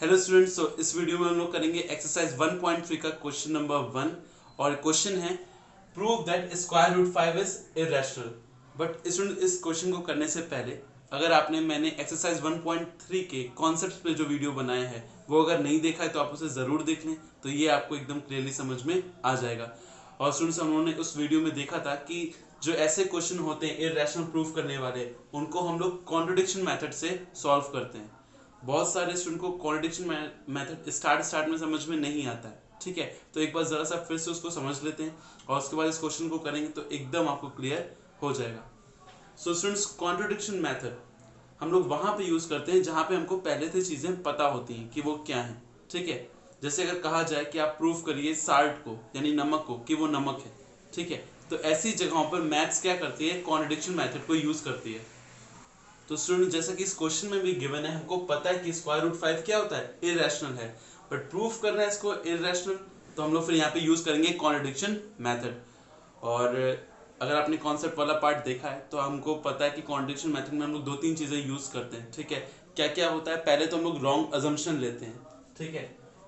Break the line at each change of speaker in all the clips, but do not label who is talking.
Hello students, तो इस video में हम लोग करेंगे एक्सरसाइज 1.3 का क्वेश्चन नंबर 1 और क्वेश्चन है prove that square root 5 is irrational. But student, इस क्वेश्चन को करने से पहले अगर आपने मैंने एक्सरसाइज 1.3 के कॉन्सेप्ट पे जो वीडियो बनाए हैं वो अगर नहीं देखा है तो आप उसे ज़रूर देख लें, तो ये आपको एकदम क्लियरली समझ में आ जाएगा। और स्टूडेंट्स, उन्होंने उस वीडियो में देखा था कि जो ऐसे क्वेश्चन होते हैं इरेशनल प्रूफ करने वाले, उनको हम लोग कॉन्ट्रडिक्शन मेथड से सॉल्व करते हैं। बहुत सारे स्टूडेंट को कॉन्ट्रडिक्शन मेथड स्टार्ट में समझ में नहीं आता है, ठीक है। तो एक बार जरा सा फिर से उसको समझ लेते हैं और उसके बाद इस क्वेश्चन को करेंगे तो एकदम आपको क्लियर हो जाएगा। सो स्टूडेंट्स, कॉन्ट्रडिक्शन मेथड हम लोग वहां पे यूज करते हैं जहां पे हमको पहले से चीजें पता होती हैं कि वो क्या है, ठीक है। जैसे अगर कहा जाए कि आप प्रूफ करिए साल्ट को यानी नमक को कि वो नमक है, ठीक है। तो ऐसी जगहों पर मैथ्स क्या करती है, कॉन्ट्रडिक्शन मेथड को यूज करती है। तो स्टूडेंट, जैसा कि इस क्वेश्चन में भी गिवन है, हमको पता है कि स्क्वायर रूट 5 क्या होता है, इरेशनल है। बट प्रूफ करना है इसको इरेशनल, तो हम लोग फिर यहाँ पे यूज करेंगे कॉन्ट्रडिक्शन मेथड। और अगर आपने कॉन्सेप्ट वाला पार्ट देखा है तो हमको पता है कि कॉन्ट्रडिक्शन मेथड में हम लोग दो तीन चीजें यूज करते हैं, ठीक है। क्या क्या होता है, पहले तो हम लोग रॉन्ग अजम्पशन लेते हैं, ठीक है।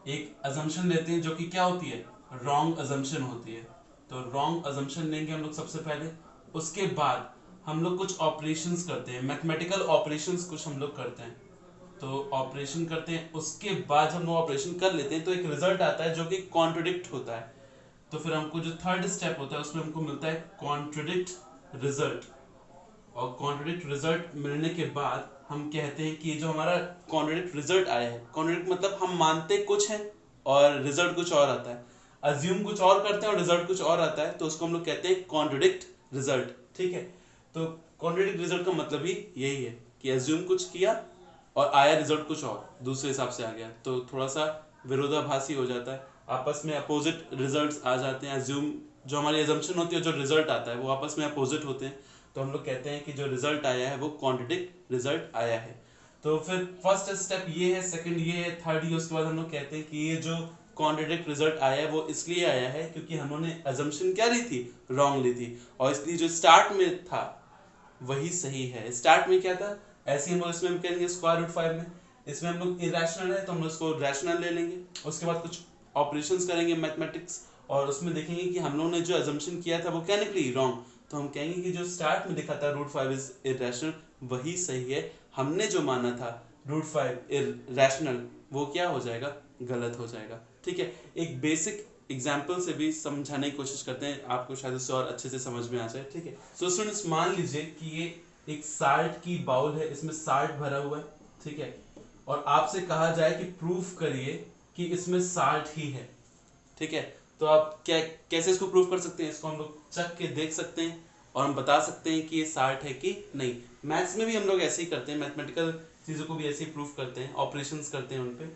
एक अजम्पशन लेते हैं जो कि क्या होती है, रॉन्ग अजम्पशन होती है। तो रॉन्ग अजम्पशन लेंगे हम लोग सबसे पहले। उसके बाद हम लोग कुछ ऑपरेशंस करते हैं, मैथमेटिकल ऑपरेशंस कुछ हम लोग करते हैं। तो ऑपरेशन करते हैं, उसके बाद हम लोग ऑपरेशन कर लेते हैं तो एक रिजल्ट आता है जो कि कॉन्ट्रडिक्ट होता है। तो फिर हमको जो थर्ड स्टेप होता है उसमें हमको मिलता है कॉन्ट्रडिक्ट रिजल्ट। और कॉन्ट्रडिक्ट रिजल्ट मिलने के बाद हम कहते हैं कि जो हमारा कॉन्ट्रडिक्ट रिजल्ट आया है, कॉन्ट्रडिक्ट मतलब हम मानते कुछ है और रिजल्ट कुछ और आता है, अज्यूम कुछ और करते हैं और रिजल्ट कुछ और आता है, तो उसको हम लोग कहते हैं कॉन्ट्रडिक्ट रिजल्ट, ठीक है। तो कॉन्ट्रडिक्ट रिजल्ट का मतलब ही यही है कि अज्यूम कुछ किया और आया रिजल्ट कुछ और दूसरे हिसाब से आ गया, तो थोड़ा सा विरोधाभासी हो जाता है, आपस में अपोजिट रिजल्ट्स आ जाते हैं। अज्यूम जो हमारी अजम्पशन होती है, जो रिजल्ट आता है वो आपस में अपोजिट होते हैं, तो हम लोग कहते हैं कि जो रिजल्ट आया है वो कॉन्ट्रडिक्ट रिजल्ट आया है। तो फिर फर्स्ट स्टेप ये है, सेकंड ये है, थर्ड ये, उसके बाद हम लोग कहते हैं कि ये जो कॉन्ट्रडिक्ट रिजल्ट आया है वो इसलिए आया है क्योंकि हमने अजम्पशन क्या ली थी, रॉन्ग ली थी, और इसलिए जो स्टार्ट में था वही सही है। स्टार्ट में क्या था, ऐसे ही हम लोग इसमें कहेंगे स्क्वायर रूट 5 में, इसमें हम लोग इरेशनल है तो हम लोग इसको रैशनल ले लेंगे। उसके बाद कुछ ऑपरेशंस करेंगे मैथमेटिक्स, और उसमें देखेंगे कि हम लोगों ने जो अजम्पशन किया था वो क्या निकली, रॉन्ग। तो हम कहेंगे कि जो स्टार्ट में लिखा था रूट 5 इज इरेशनल वही सही है, हमने जो माना था रूट 5 इरेशनल वो क्या हो जाएगा, गलत हो जाएगा, ठीक है। एक बेसिक एग्जाम्पल से भी समझाने की कोशिश करते हैं, आपको शायद उससे और अच्छे से समझ में आ जाए, ठीक है। सो स्टूडेंट्स, मान लीजिए कि ये एक साल्ट की बाउल है, इसमें साल्ट भरा हुआ है, ठीक है। और आपसे कहा जाए कि प्रूफ करिए कि इसमें साल्ट ही है, ठीक है। तो आप क्या कैसे इसको प्रूफ कर सकते हैं, इसको हम लोग चख के देख सकते हैं और हम बता सकते हैं कि ये साल्ट है कि नहीं। मैथ्स में भी हम लोग ऐसे ही करते हैं, मैथमेटिकल चीज़ों को भी ऐसे ही प्रूफ करते हैं, ऑपरेशंस करते हैं उन पे।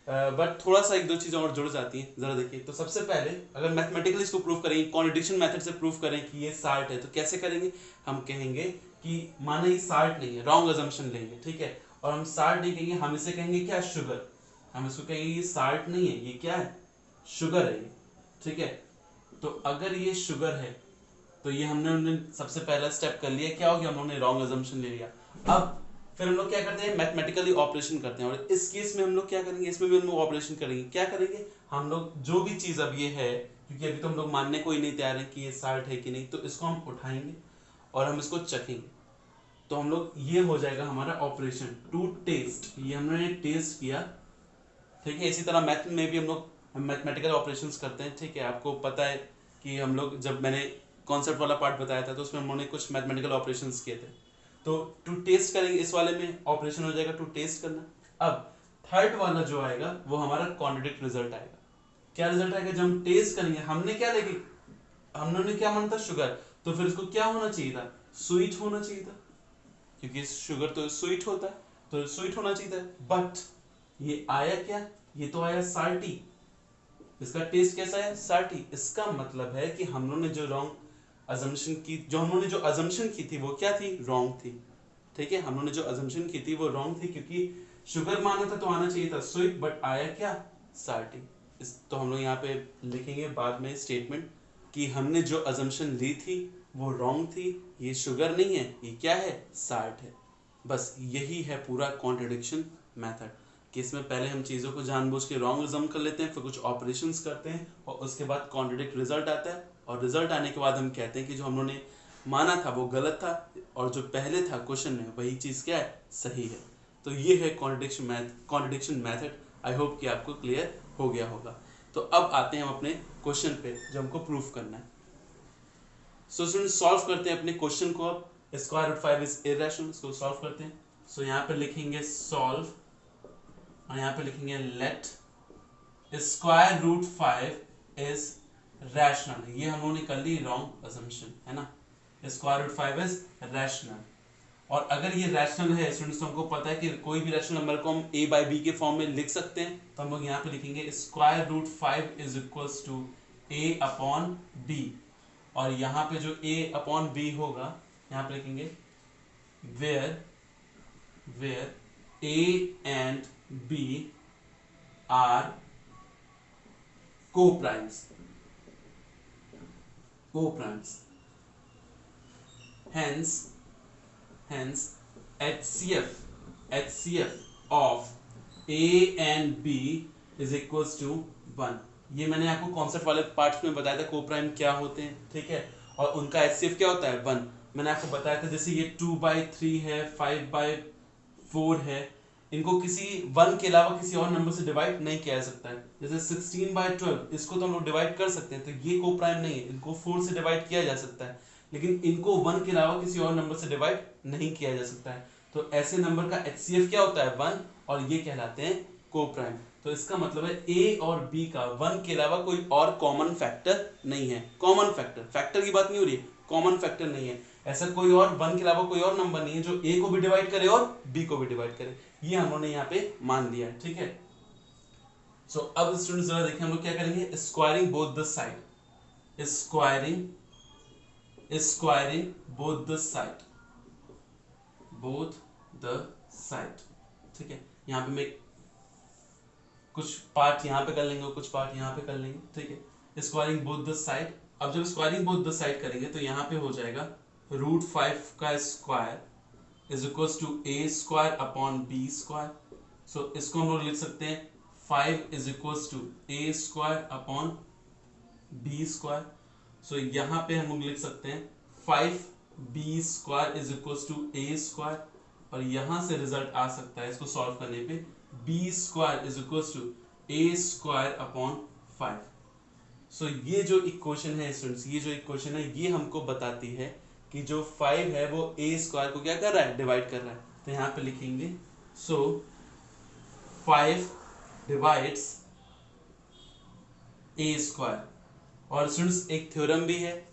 बट थोड़ा सा एक दो चीज़ें और जुड़ जाती हैं, जरा देखिए। तो सबसे पहले अगर मैथमेटिकली इसको प्रूफ करेंगे, कॉन्ट्रडिक्शन मेथड से प्रूफ करें कि ये साल्ट है, तो कैसे करेंगे, हम कहेंगे कि माने ये साल्ट नहीं है, रॉन्ग अजम्पशन लेंगे, ठीक है। और हम साल्ट नहीं कहेंगे, हम इसे कहेंगे क्या, शुगर। हम इसको कहेंगे ये साल्ट नहीं है, ये क्या है, शुगर है ये, ठीक है। तो अगर ये शुगर है तो ये हमने सबसे पहला स्टेप कर लिया, क्या हो गया, हम लोगों ने रॉन्ग अजम्पशन ले लिया। अब फिर हम लोग क्या करते हैं, मैथमेटिकली ऑपरेशन करते हैं, और इस केस में हम लोग क्या करेंगे, इसमें भी हम लोग ऑपरेशन करेंगे। क्या करेंगे, हम लोग जो भी चीज अब ये है, क्योंकि अभी तो हम लोग मानने को ही नहीं तैयार है कि ये साल्ट है कि नहीं, तो इसको हम उठाएंगे और हम इसको चखेंगे। तो हम लोग, ये हो जाएगा हमारा ऑपरेशन टू टेस्ट, ये हमने टेस्ट किया, ठीक है। इसी तरह मैथ में भी हम लोग मैथमेटिकल ऑपरेशंस करते हैं, ठीक है। आपको पता है कि हम लोग, जब मैंने कॉन्सेप्ट वाला पार्ट बताया था तो उसमें हमने कुछ मैथमेटिकल ऑपरेशंस किए थे। तो टू टेस्ट करेंगे, इस वाले में ऑपरेशन हो जाएगा टू टेस्ट करना। अब थर्ड वाला जो आएगा वो हमारा कॉन्ट्रडिक्ट रिजल्ट आएगा। क्या रिजल्ट आएगा, जब हम टेस्ट करेंगे, हमने क्या देखी, हमने क्या माना था, शुगर, तो फिर इसको क्या होना चाहिए था, स्वीट होना चाहिए था, क्योंकि शुगर तो स्वीट होता है, तो स्वीट होना चाहिए था। बट ये आया क्या, ये तो आया साल्टी। इसका टेस्ट कैसा है, साल्टी। इसका मतलब है कि हम लोगों ने जो रॉन्ग अजम्पशन की, जो हम लोगों ने जो अजम्पशन की थी वो क्या थी, रॉन्ग थी, ठीक है। हम लोगों ने जो अजम्पशन की थी वो रॉन्ग थी, क्योंकि शुगर माना था तो आना चाहिए था स्वीट, बट आया क्या, साल्टी। इस तो हम लोग यहाँ पे लिखेंगे बाद में स्टेटमेंट कि हमने जो अजम्पशन ली थी वो रॉन्ग थी, ये शुगर नहीं है, ये क्या है, साल्ट है। बस यही है पूरा कॉन्ट्रडिक्शन मेथड। कि इसमें पहले हम चीज़ों को जानबूझ के रॉन्ग रिजम कर लेते हैं, फिर कुछ ऑपरेशंस करते हैं और उसके बाद कॉन्ट्रडिक्ट रिजल्ट आता है, और रिजल्ट आने के बाद हम कहते हैं कि जो हम लोगों ने माना था वो गलत था और जो पहले था क्वेश्चन में वही चीज़ क्या है, सही है। तो ये है कॉन्ट्रडिक्शन मैथड। आई होप कि आपको क्लियर हो गया होगा। तो अब आते हैं हम अपने क्वेश्चन पे जो हमको प्रूफ करना है। सो स्टूडेंट सॉल्व करते हैं अपने क्वेश्चन को। अब स्क्वायर रूट 5 इज इरेशनल, इसको सॉल्व करते हैं। सो यहाँ पे लिखेंगे सॉल्व और यहाँ पे लिखेंगे let square root 5 is rational. ये हम लोगों ने कर ली रॉन्ग असम्पशन, है ना। स्क्वायर रूट 5 इज रैशनल, और अगर ये रैशनल है स्टूडेंट्स तो हमको पता है कि कोई भी रैशनल नंबर को हम a बाई बी के फॉर्म में लिख सकते हैं। तो हम लोग यहाँ पे लिखेंगे square root 5 is equals to a upon b, और यहाँ पे जो a अपॉन b होगा यहाँ पे लिखेंगे where a and b are co-primes hence HCF of A and B is equals to 1। ये मैंने आपको कॉन्सेप्ट वाले पार्ट्स में बताया था को-प्राइम क्या होते हैं, ठीक है, और उनका HCF क्या होता है 1। मैंने आपको बताया था जैसे ये 2/3 है, 5/4 है, इनको किसी 1 के अलावा किसी और नंबर से डिवाइड नहीं किया जा सकता है। जैसे 16/12 इसको तो हम लोग डिवाइड कर सकते हैं, तो ये को-प्राइम नहीं है, इनको 4 से डिवाइड किया जा सकता है, लेकिन इनको 1 के अलावा किसी और नंबर से डिवाइड नहीं किया जा सकता है। तो ऐसे नंबर का HCF क्या होता है 1, और ये कहलाते हैं को-प्राइम। तो इसका मतलब है A और B का 1 के अलावा कोई और कॉमन फैक्टर नहीं है। कॉमन फैक्टर की बात नहीं हो रही है, कॉमन फैक्टर नहीं है। ऐसा कोई और 1 के अलावा कोई और नंबर नहीं है जो A को भी डिवाइड करे और B को भी डिवाइड करे। ये हम लोगों ने यहाँ पे मान लिया है, ठीक है। सो अब स्टूडेंट्स जरा देखिए हम लोग क्या करेंगे, squaring both the side, squaring both the side, ठीक है। यहाँ पे मैं कुछ पार्ट यहाँ पे कर लेंगे और कुछ पार्ट यहाँ पे कर लेंगे, ठीक है। स्क्वायरिंग बोथ द साइड, अब जब स्क्वायरिंग बोथ द साइड करेंगे तो यहाँ पे हो जाएगा रूट 5 का square is equals to a square upon b square. So इसको हम लोग लिख सकते हैं 5 is equals to a square upon b square. So यहाँ पे हम लोग लिख सकते हैं 5b square is equals to a square, और यहाँ से रिजल्ट आ सकता है इसको सॉल्व करने पे b square is equals to a square upon 5। So ये जो इक्वेशन है स्टूडेंट्स, ये जो इक्वेशन है ये हमको बताती है कि जो 5 है वो a स्क्वायर को क्या कर रहा है, डिवाइड कर रहा है। तो यहाँ पे लिखेंगे सो 5 डिवाइड्स a स्क्वायर। और स्टूडेंट्स एक थ्योरम भी है,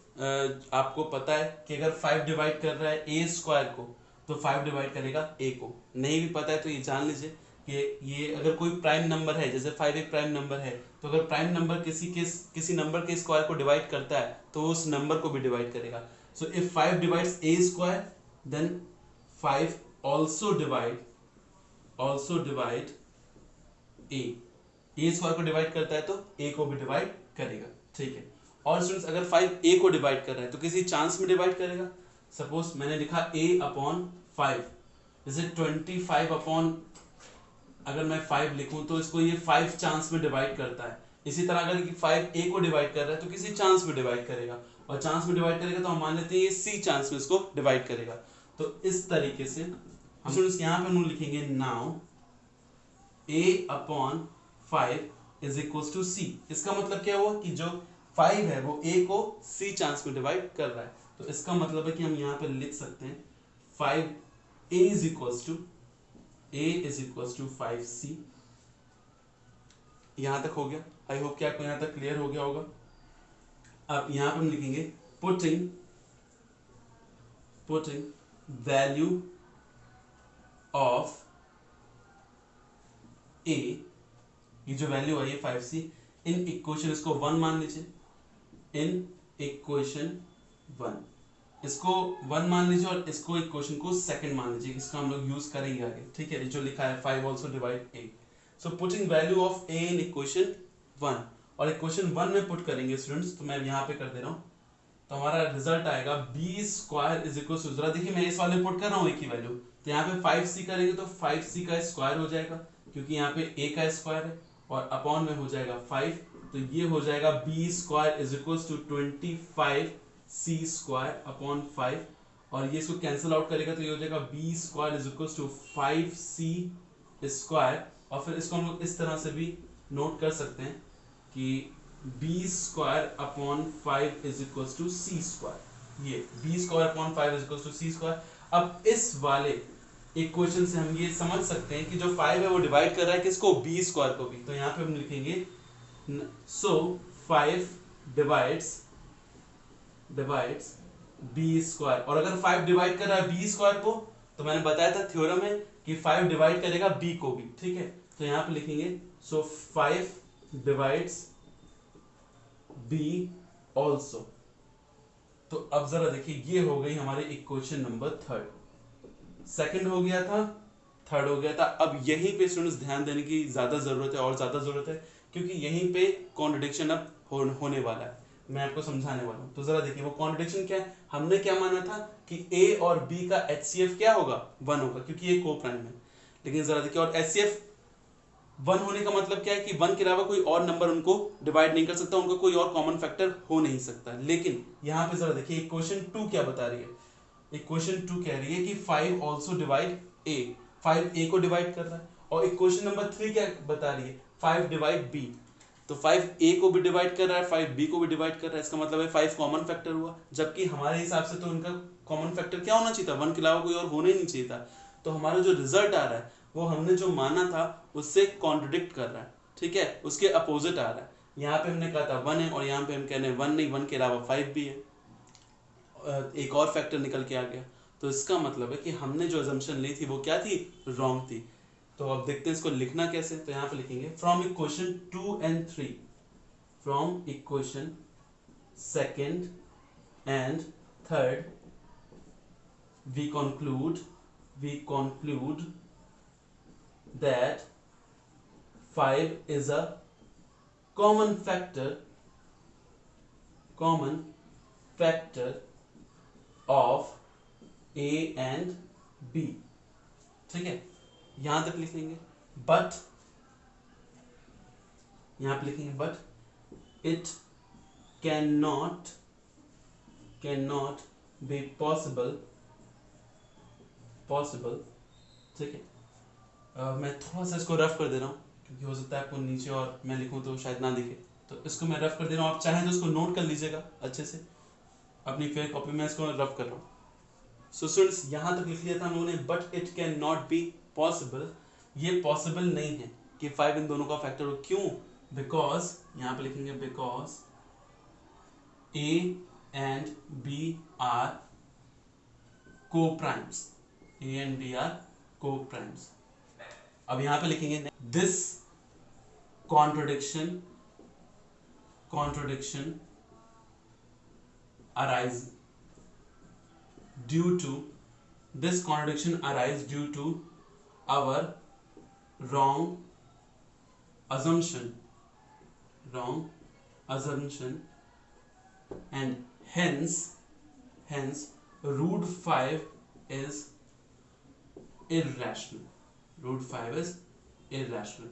आपको पता है कि अगर 5 डिवाइड कर रहा है a स्क्वायर को तो 5 डिवाइड करेगा a को। नहीं भी पता है तो ये जान लीजिए कि ये अगर कोई प्राइम नंबर है, जैसे 5 एक प्राइम नंबर है, तो अगर प्राइम नंबर किसी नंबर के स्क्वायर को डिवाइड करता है तो उस नंबर को भी डिवाइड करेगा। So if 5 divides a square then 5 also divide a square को डिवाइड करता है तो a को भी डिवाइड करेगा, ठीक है। और स्टूडेंट्स अगर 5 a को डिवाइड कर रहा है तो किसी चांस में डिवाइड करेगा। सपोज मैंने लिखा a अपॉन 5, जैसे 25 अपॉन अगर मैं 5 लिखूं तो इसको ये 5 चांस में डिवाइड करता है। इसी तरह अगर 5 a को डिवाइड कर रहा है तो किसी चांस में डिवाइड करेगा, और चांस में डिवाइड करेगा तो हम मान लेते हैं ये c चांस में इसको डिवाइड करेगा। तो इस तरीके से हम स्टूडेंट्स यहाँ पे हम लिखेंगे now a upon 5 is equals to c। इसका मतलब क्या हुआ कि जो 5 है वो a को c चांस में डिवाइड कर रहा है। तो इसका मतलब है कि हम यहाँ पे लिख सकते हैं 5a is equals to 5c। यहां तक हो गया। आई होप कि आपको यहां तक क्लियर हो गया होगा। अब यहां पे हम लिखेंगे पुटिंग वैल्यू ऑफ a, ये जो वैल्यू आई है 5c, इन इक्वेशन इसको 1 मान लीजिए, इन इक्वेशन 1 इसको 1 मान लीजिए और इसको इक्वेशन को सेकंड मान लीजिए, इसका हम लोग यूज करेंगे आगे, ठीक है। जो लिखा है 5 also divide a। So putting value of a in equation 1, और इक्वेशन 1 में पुट करेंगे स्टूडेंट्स, तो मैं यहाँ पे कर दे रहा हूँ, तो हमारा रिजल्ट आएगा b square is equal to, जरा देखिए मैं इस वाले पुट कर रहा हूँ a की वैल्यू, तो यहाँ पे 5c करेंगे तो 5c का स्क्वायर हो जाएगा, क्योंकि यहाँ पे a का स्क्वायर है और अपॉन में हो जाएगा 5, तो ये हो जाएगा b square is equals to 25c square upon 5, और ये इसको कैंसिल आउट करेगा तो ये हो जाएगा b square is equals to 5c square. और फिर इसको हम लोग इस तरह से भी नोट कर सकते हैं कि b square upon 5 is equals to c square, ये b square upon 5 is equals to c square. अब इस वाले इक्वेशन से हम ये समझ सकते हैं कि जो 5 है वो डिवाइड कर रहा है किसको, b स्क्वायर को भी। तो यहाँ पे हम लिखेंगे सो 5 डिवाइड्स b स्क्वायर, और अगर 5 डिवाइड कर रहा है b स्क्वायर को तो मैंने बताया था थ्योरम में कि 5 डिवाइड करेगा b को भी, ठीक है। तो यहाँ पे लिखेंगे सो 5 डिवाइड्स b ऑल्सो। तो अब जरा देखिए, ये हो गई हमारी इक्वेशन नंबर 3, सेकंड हो गया था, थर्ड हो गया था। अब यहीं पे स्टूडेंट्स ध्यान देने की ज्यादा जरूरत है, और ज्यादा जरूरत है, क्योंकि यहीं पे कॉन्ट्रडिक्शन अब होने वाला है, मैं आपको समझाने वाला हूँ। तो जरा देखिए वो कॉन्ट्रडिक्शन क्या है। हमने क्या माना था कि a और b का HCF क्या होगा, 1 होगा, क्योंकि ये को प्राइम है। लेकिन जरा देखिए, और HCF 1 होने का मतलब क्या है कि 1 के अलावा कोई और नंबर उनको डिवाइड नहीं कर सकता, उनका कोई और कॉमन फैक्टर हो नहीं सकता। लेकिन यहाँ पे जरा देखिए इक्वेशन 2 क्या बता रही है। इक्वेशन 2 कह रही है कि 5 ऑल्सो डिवाइड a, 5 a को डिवाइड कर रहा है। और इक्वेशन नंबर 3 क्या बता रही है, 5 डिवाइड b। तो 5 a को भी डिवाइड कर रहा है, 5 b को भी डिवाइड कर रहा है, इसका मतलब है 5 कॉमन फैक्टर हुआ। जबकि हमारे हिसाब से तो इनका कॉमन फैक्टर क्या होना चाहिए था, 1 के अलावा कोई और होना ही नहीं चाहिए था। तो हमारा जो रिजल्ट आ रहा है वो हमने जो माना था उससे कॉन्ट्रडिक्ट कर रहा है, ठीक है, उसके अपोजिट आ रहा है। यहाँ पे हमने कहा था 1 है और यहाँ पे हम कह रहे हैं 1 नहीं, 1 के अलावा 5 भी है, एक और फैक्टर निकल के आ गया। तो इसका मतलब है कि हमने जो अजम्पशन ली थी वो क्या थी, रॉन्ग थी। तो अब देखते हैं इसको लिखना कैसे। तो यहाँ पे लिखेंगे from equation 2 and 3, from equation second and third we conclude that 5 is a common factor of a and b, ठीक है, यहां तक लिख लेंगे। बट यहां पे लिखेंगे but it cannot be possible, ठीक है। मैं थोड़ा सा इसको रफ कर दे रहा हूँ क्योंकि हो सकता है आपको नीचे और मैं लिखूं तो शायद ना दिखे, तो इसको मैं रफ कर दे रहा हूँ। आप चाहें तो इसको नोट कर लीजिएगा अच्छे से अपनी फेयर कॉपी में, इसको रफ कर रहा हूँ। सो स्टूडेंट्स यहाँ तक लिख लिया था हम लोगों ने, but it can not be possible, ये पॉसिबल नहीं है कि 5 इन दोनों का फैक्टर हो। क्यों, बिकॉज यहाँ पे लिखेंगे because a and b are co-primes, a and b are co-primes। अब यहां पे लिखेंगे this contradiction arise due to our wrong assumption and hence root 5 is irrational।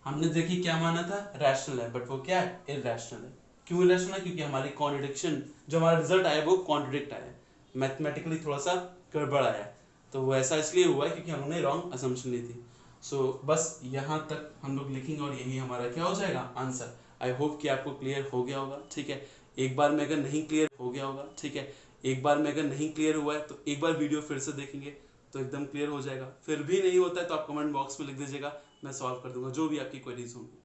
हमने देखी क्या माना था, रैशनल है, बट वो क्या है, इरैशनल है। क्यों इरैशनल है, क्योंकि हमारी कॉन्ट्रडिक्शन, जो हमारा रिजल्ट आया वो कॉन्ट्रडिक्ट आया, मैथमेटिकली थोड़ा सा गड़बड़ आया। तो वो ऐसा इसलिए हुआ है क्योंकि हमने रॉन्ग असम्पशन ली थी। सो बस यहाँ तक हम लोग लिखेंगे और यही हमारा क्या हो जाएगा, आंसर। आई होप कि आपको क्लियर हो गया होगा, ठीक है। एक बार में अगर नहीं क्लियर हो गया होगा, ठीक है, एक बार में अगर नहीं क्लियर हुआ है तो एक बार वीडियो फिर से देखेंगे तो एकदम क्लियर हो जाएगा। फिर भी नहीं होता है तो आप कमेंट बॉक्स में लिख दीजिएगा, मैं सॉल्व कर दूंगा जो भी आपकी क्वेरीज होंगी।